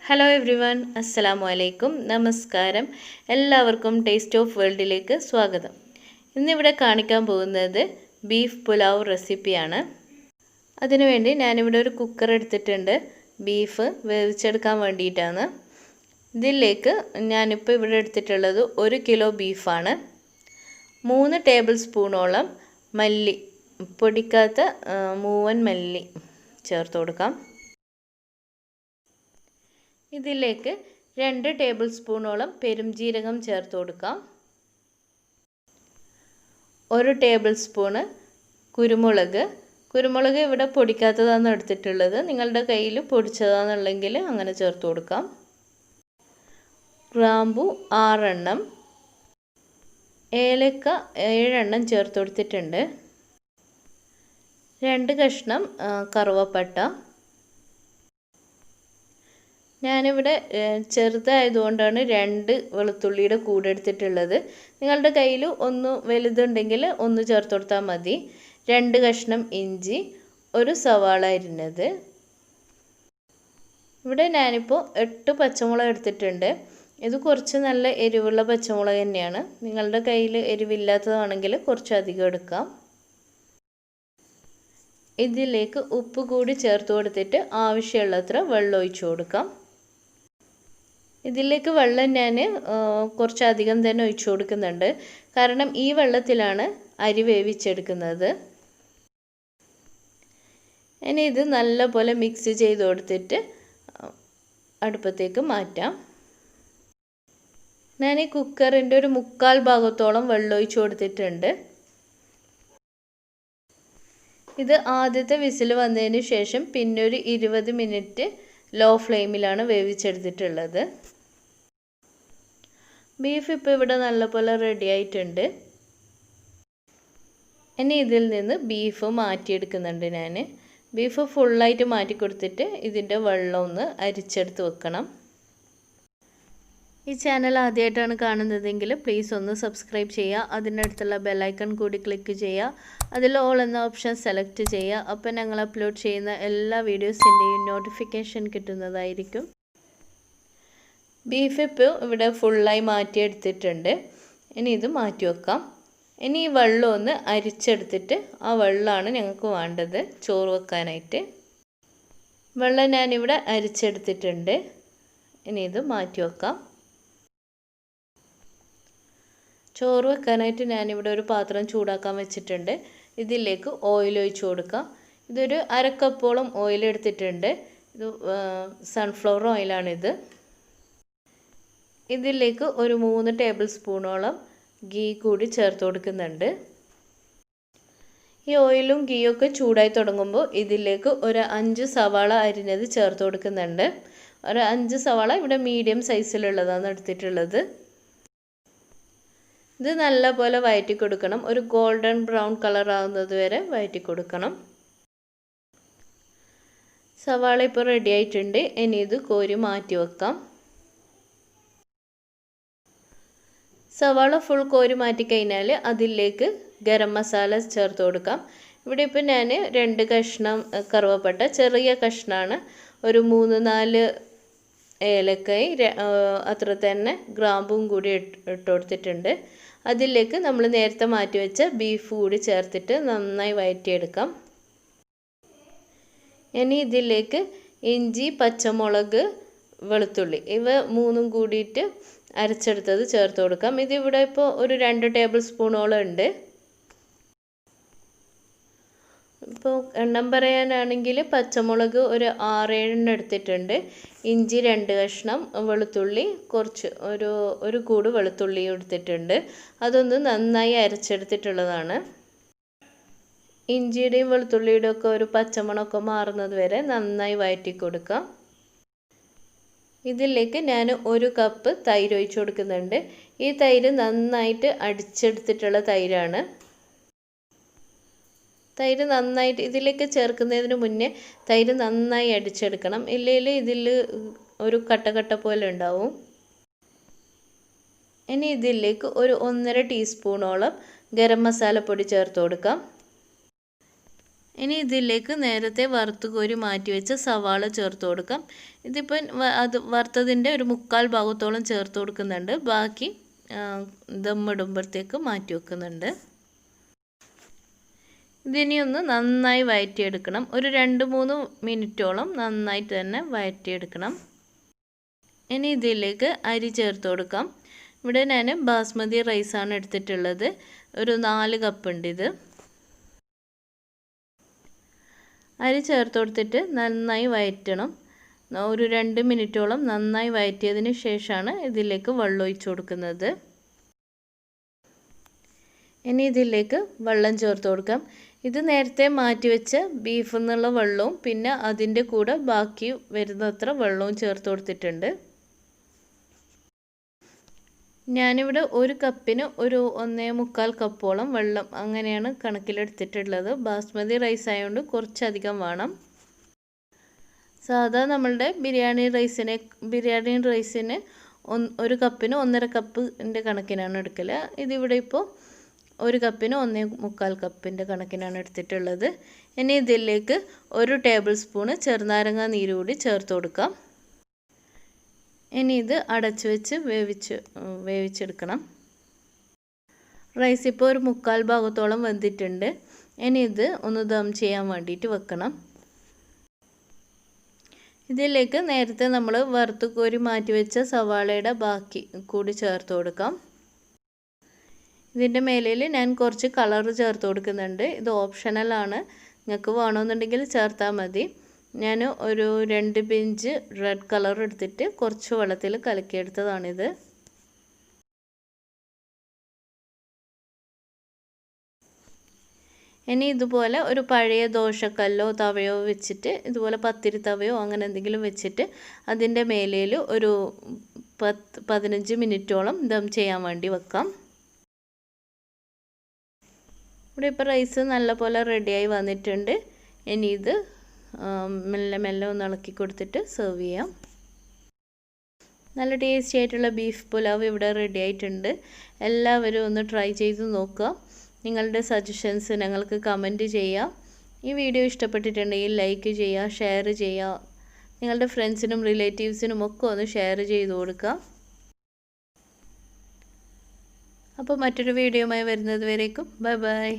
Hello every one, അസ്സലാമു അലൈക്കും, നമസ്കാരം. എല്ലാവർക്കും ടേസ്റ്റ് ഓഫ് വേൾഡിലേക്ക് സ്വാഗതം. ഇന്നിവിടെ കാണിക്കാൻ പോകുന്നത് ബീഫ് പുലാവ് റെസിപ്പിയാണ്. അതിനുവേണ്ടി ഞാനിവിടെ ഒരു കുക്കർ എടുത്തിട്ടുണ്ട്. ബീഫ് വേവിച്ചെടുക്കാൻ വേണ്ടിയിട്ടാണ്. ഇതിലേക്ക് ഞാനിപ്പോൾ ഇവിടെ എടുത്തിട്ടുള്ളത് 1 കിലോ ബീഫാണ്. 3 ടേബിൾ സ്പൂണോളം മല്ലി, പൊടിക്കാത്ത മൂവൻ മല്ലി ചേർത്ത് കൊടുക്കാം. ഇതിലേക്ക് 2 ടേബിൾ സ്പൂണോളം പെരുംജീരകം ചേർത്ത് കൊടുക്കാം. 1 ടേബിൾ സ്പൂണ് കുരുമുളക് ഇവിടെ പൊടിക്കാത്തതാണ് എടുത്തിട്ടുള്ളത്. നിങ്ങളുടെ കയ്യിൽ പൊടിച്ചതാണെന്നുണ്ടെങ്കിൽ അങ്ങനെ ചേർത്ത് കൊടുക്കാം. ഗ്രാമ്പു 6 എണ്ണം, ഏലക്ക 7 എണ്ണം ചേർത്ത് കൊടുത്തിട്ടുണ്ട്. 2 കഷ്ണം കറുവപ്പട്ട. ഞാനിവിടെ ചെറുതായതുകൊണ്ടാണ് 2 വെളുത്തുള്ളിയുടെ കൂടെ എടുത്തിട്ടുള്ളത്. നിങ്ങളുടെ കയ്യിൽ ഒന്ന് വലുതുണ്ടെങ്കിൽ ഒന്ന് ചേർത്ത് കൊടുത്താൽ മതി. 2 കഷ്ണം ഇഞ്ചി, 1 സവാള അരിഞ്ഞത്. ഇവിടെ ഞാനിപ്പോൾ 8 പച്ചമുളക് എടുത്തിട്ടുണ്ട്. ഇത് കുറച്ച് നല്ല എരിവുള്ള പച്ചമുളക് തന്നെയാണ്. നിങ്ങളുടെ കയ്യിൽ എരിവില്ലാത്തതാണെങ്കിൽ കുറച്ച് അധികം എടുക്കാം. ഇതിലേക്ക് ഉപ്പ് കൂടി ചേർത്ത് കൊടുത്തിട്ട് ആവശ്യമുള്ളത്ര വെള്ളം ഒഴിച്ചു കൊടുക്കാം. ഇതിലേക്ക് വെള്ളം ഞാൻ കുറച്ചധികം തന്നെ ഒഴിച്ചു കൊടുക്കുന്നുണ്ട്. കാരണം ഈ വെള്ളത്തിലാണ് അരി വേവിച്ചെടുക്കുന്നത്. ഇനി ഇത് നല്ലപോലെ മിക്സ് ചെയ്ത് കൊടുത്തിട്ട് അടുപ്പത്തേക്ക് മാറ്റാം. ഞാൻ ഈ കുക്കറിൻ്റെ ഒരു 1/4 ഭാഗത്തോളം വെള്ളം ഒഴിച്ചു കൊടുത്തിട്ടുണ്ട്. ഇത് ആദ്യത്തെ വിസിൽ വന്നതിന് ശേഷം പിന്നെ ഒരു 20 മിനിറ്റ് ലോ ഫ്ലെയിമിലാണ് വേവിച്ചെടുത്തിട്ടുള്ളത്. ബീഫ് ഇപ്പോൾ ഇവിടെ നല്ലപോലെ റെഡി ആയിട്ടുണ്ട്. ഇനി ഇതിൽ നിന്ന് ബീഫ് മാറ്റിയെടുക്കുന്നുണ്ട്. ഞാൻ ബീഫ് ഫുള്ളായിട്ട് മാറ്റി കൊടുത്തിട്ട് ഇതിൻ്റെ വെള്ളം ഒന്ന് അരിച്ചെടുത്ത് വെക്കണം. ഈ ചാനൽ ആദ്യമായിട്ടാണ് കാണുന്നതെങ്കിൽ പ്ലീസ് ഒന്ന് സബ്സ്ക്രൈബ് ചെയ്യുക. അതിനടുത്തുള്ള ബെല്ലൈക്കൺ കൂടി ക്ലിക്ക് ചെയ്യുക. അതിൽ ഓൾ എന്ന ഓപ്ഷൻ സെലക്ട് ചെയ്യുക. അപ്പോൾ ഞങ്ങൾ അപ്ലോഡ് ചെയ്യുന്ന എല്ലാ വീഡിയോസിൻ്റെയും നോട്ടിഫിക്കേഷൻ കിട്ടുന്നതായിരിക്കും. ബീഫ് ഇപ്പോൾ ഇവിടെ ഫുള്ളായി മാറ്റിയെടുത്തിട്ടുണ്ട്. ഇനി ഇത് മാറ്റി വെക്കാം. ഇനി ഈ വെള്ളം ഒന്ന് അരിച്ചെടുത്തിട്ട് ആ വെള്ളമാണ് ഞങ്ങൾക്ക് വേണ്ടത് ചോറ് വെക്കാനായിട്ട്. വെള്ളം ഞാനിവിടെ അരിച്ചെടുത്തിട്ടുണ്ട്. ഇനി ഇത് മാറ്റി വെക്കാം. ചോറ് വെക്കാനായിട്ട് ഞാനിവിടെ ഒരു പാത്രം ചൂടാക്കാൻ വെച്ചിട്ടുണ്ട്. ഇതിലേക്ക് ഓയിൽ ഒഴിച്ച് കൊടുക്കാം. ഇതൊരു 1/2 കപ്പോളം ഓയിൽ എടുത്തിട്ടുണ്ട്. ഇത് സൺഫ്ലവർ ഓയിലാണിത്. ഇതിലേക്ക് ഒരു 3 ടേബിൾ സ്പൂണോളം ഗീ കൂടി ചേർത്ത് കൊടുക്കുന്നുണ്ട്. ഈ ഓയിലും ഗീയൊക്കെ ചൂടായി തുടങ്ങുമ്പോൾ ഇതിലേക്ക് ഒരു 5 സവാള അരിഞ്ഞത് ചേർത്ത് കൊടുക്കുന്നുണ്ട്. ഒരു 5 സവാള ഇവിടെ മീഡിയം സൈസിലുള്ളതാണ് എടുത്തിട്ടുള്ളത്. ഇത് നല്ലപോലെ വഴറ്റി കൊടുക്കണം. ഒരു ഗോൾഡൻ ബ്രൗൺ കളർ ആവുന്നത് വരെ വഴറ്റി കൊടുക്കണം. സവാള ഇപ്പോൾ റെഡി ആയിട്ടുണ്ട്. ഇനി ഇത് കോരി മാറ്റി വെക്കാം. സവാള ഫുൾ കോരി മാറ്റി കഴിഞ്ഞാൽ അതിലേക്ക് ഗരം മസാല ചേർത്ത് കൊടുക്കാം. ഇവിടെ ഇപ്പോൾ ഞാൻ 2 കഷ്ണം കറുവപ്പട്ട, ചെറിയ കഷ്ണമാണ്, ഒരു 3-4 ഏലക്കായി, അത്ര തന്നെ ഗ്രാമ്പും കൂടി ഇട്ട് കൊടുത്തിട്ടുണ്ട്. അതിലേക്ക് നമ്മൾ നേരത്തെ മാറ്റി വെച്ച ബീഫ് കൂടി ചേർത്തിട്ട് നന്നായി വഴറ്റിയെടുക്കാം. ഇനി ഇതിലേക്ക് ഇഞ്ചി, പച്ചമുളക്, വെളുത്തുള്ളി ഇവ 3ഉം കൂടിയിട്ട് അരച്ചെടുത്തത് ചേർത്ത് കൊടുക്കാം. ഇതിവിടെ ഇപ്പോൾ ഒരു 2 ടേബിൾ സ്പൂണോളം ഉണ്ട്. ഇപ്പോൾ എണ്ണം പറയാനാണെങ്കിൽ പച്ചമുളക് ഒരു 6-7 എടുത്തിട്ടുണ്ട്. ഇഞ്ചി 2 കഷ്ണം, വെളുത്തുള്ളി കുറച്ച്, ഒരു കൂട് വെളുത്തുള്ളി എടുത്തിട്ടുണ്ട്. അതൊന്ന് നന്നായി അരച്ചെടുത്തിട്ടുള്ളതാണ്. ഇഞ്ചിയുടെയും വെളുത്തുള്ളിയുടെയും ഒക്കെ ഒരു പച്ചമണമൊക്കെ മാറുന്നത് വരെ നന്നായി വഴറ്റി കൊടുക്കാം. ഇതിലേക്ക് ഞാൻ 1 കപ്പ് തൈര് ഒഴിച്ച് കൊടുക്കുന്നുണ്ട്. ഈ തൈര് നന്നായിട്ട് അടിച്ചെടുത്തിട്ടുള്ള തൈരാണ്. തൈര് നന്നായിട്ട് ഇതിലേക്ക് ചേർക്കുന്നതിന് മുന്നേ തൈര് നന്നായി അടിച്ചെടുക്കണം. ഇല്ലെങ്കിൽ ഇതിൽ ഒരു കട്ട പോലെ ഉണ്ടാവും. ഇനി ഇതിലേക്ക് ഒരു 1.5 ടീസ്പൂണോളം ഗരം മസാലപ്പൊടി ചേർത്ത് കൊടുക്കാം. ഇനി ഇതിലേക്ക് നേരത്തെ വറുത്ത് കോരി മാറ്റി വെച്ച സവാള ചേർത്ത് കൊടുക്കാം. ഇതിപ്പം അത് വറുത്തതിൻ്റെ ഒരു 1/4 ഭാഗത്തോളം ചേർത്ത് കൊടുക്കുന്നുണ്ട്. ബാക്കി ദമ്മിടുമ്പോഴത്തേക്ക് മാറ്റി വെക്കുന്നുണ്ട്. ഇതിനി ഒന്ന് നന്നായി വഴറ്റിയെടുക്കണം. ഒരു 2-3 മിനിറ്റോളം നന്നായിട്ട് തന്നെ വഴറ്റിയെടുക്കണം. ഇനി ഇതിലേക്ക് അരി ചേർത്ത് കൊടുക്കാം. ഇവിടെ ഞാൻ ബാസ്മതി റൈസാണ് എടുത്തിട്ടുള്ളത്. ഒരു 4 കപ്പ് ഉണ്ട് ഇത്. അരി ചേർത്ത് കൊടുത്തിട്ട് നന്നായി വഴറ്റണം. ഒരു 2 മിനിറ്റോളം നന്നായി വഴറ്റിയതിന് ശേഷമാണ് ഇതിലേക്ക് വെള്ളം ഒഴിച്ചു കൊടുക്കുന്നത്. ഇനി ഇതിലേക്ക് വെള്ളം ചേർത്ത് കൊടുക്കാം. ഇത് നേരത്തെ മാറ്റി വെച്ച ബീഫിൽ നിന്നുള്ള വെള്ളവും പിന്നെ അതിൻ്റെ കൂടെ ബാക്കി വരുന്നത്ര വെള്ളവും ചേർത്ത് കൊടുത്തിട്ടുണ്ട്. ഞാനിവിടെ ഒരു കപ്പിന് ഒരു 1.25 കപ്പോളം വെള്ളം അങ്ങനെയാണ് കണക്കിലെടുത്തിട്ടുള്ളത്. ബാസ്മതി റൈസ് ആയതുകൊണ്ട് കുറച്ചധികം വേണം. സാധാ നമ്മളുടെ ബിരിയാണി റൈസിന് ഒരു കപ്പിന് 1.5 കപ്പിൻ്റെ കണക്കിനാണ് എടുക്കൽ. ഇതിവിടെ ഇപ്പോൾ ഒരു കപ്പിന് 1.25 കപ്പിൻ്റെ കണക്കിനാണ് എടുത്തിട്ടുള്ളത്. ഇനി ഇതിലേക്ക് 1 ടേബിൾ സ്പൂണ് ചെറുനാരങ്ങ നീര് കൂടി ചേർത്ത് കൊടുക്കാം. ഇനി ഇത് അടച്ചു വെച്ച് വേവിച്ചെടുക്കണം. റൈസ് ഇപ്പോൾ ഒരു 1/4 ഭാഗത്തോളം വെന്തിട്ടുണ്ട്. ഇനി ഇത് ഒന്ന് ദം ചെയ്യാൻ വേണ്ടിയിട്ട് വെക്കണം. ഇതിലേക്ക് നേരത്തെ നമ്മൾ വറുത്ത് കോരി മാറ്റി വെച്ച സവാളയുടെ ബാക്കി കൂടി ചേർത്ത് കൊടുക്കാം. ഇതിൻ്റെ മേലിൽ ഞാൻ കുറച്ച് കളർ ചേർത്ത് കൊടുക്കുന്നുണ്ട്. ഇത് ഓപ്ഷണലാണ്, നിങ്ങൾക്ക് വേണമെന്നുണ്ടെങ്കിൽ ചേർത്താൽ മതി. ഞാൻ ഒരു 2 പിഞ്ച് റെഡ് കളർ എടുത്തിട്ട് കുറച്ച് വെള്ളത്തിൽ കലക്കിയെടുത്തതാണിത്. ഇനി ഇതുപോലെ ഒരു പഴയ ദോശക്കല്ലോ തവയോ വെച്ചിട്ട്, ഇതുപോലെ പത്തിരി തവയോ അങ്ങനെ എന്തെങ്കിലും വെച്ചിട്ട് അതിൻ്റെ മേലേൽ ഒരു 15 മിനിറ്റോളം ദം ചെയ്യാൻ വേണ്ടി വെക്കാം. ഇവിടെ ഇപ്പോൾ റൈസ് നല്ലപോലെ റെഡിയായി വന്നിട്ടുണ്ട്. ഇനി ഇത് മെല്ലെ ഒന്ന് ഇളക്കി കൊടുത്തിട്ട് സെർവ് ചെയ്യാം. നല്ല ടേസ്റ്റി ആയിട്ടുള്ള ബീഫ് പുലാവ് ഇവിടെ റെഡി ആയിട്ടുണ്ട്. എല്ലാവരും ഒന്ന് ട്രൈ ചെയ്ത് നോക്കുക. നിങ്ങളുടെ സജഷൻസ് ഞങ്ങൾക്ക് കമൻറ്റ് ചെയ്യുക. ഈ വീഡിയോ ഇഷ്ടപ്പെട്ടിട്ടുണ്ടെങ്കിൽ ലൈക്ക് ചെയ്യുക, ഷെയർ ചെയ്യുക. നിങ്ങളുടെ ഫ്രണ്ട്സിനും റിലേറ്റീവ്സിനും ഒക്കെ ഒന്ന് ഷെയർ ചെയ്ത് കൊടുക്കുക. അപ്പോൾ മറ്റൊരു വീഡിയോയുമായി വരുന്നത് വരേക്കും ബൈ ബൈ.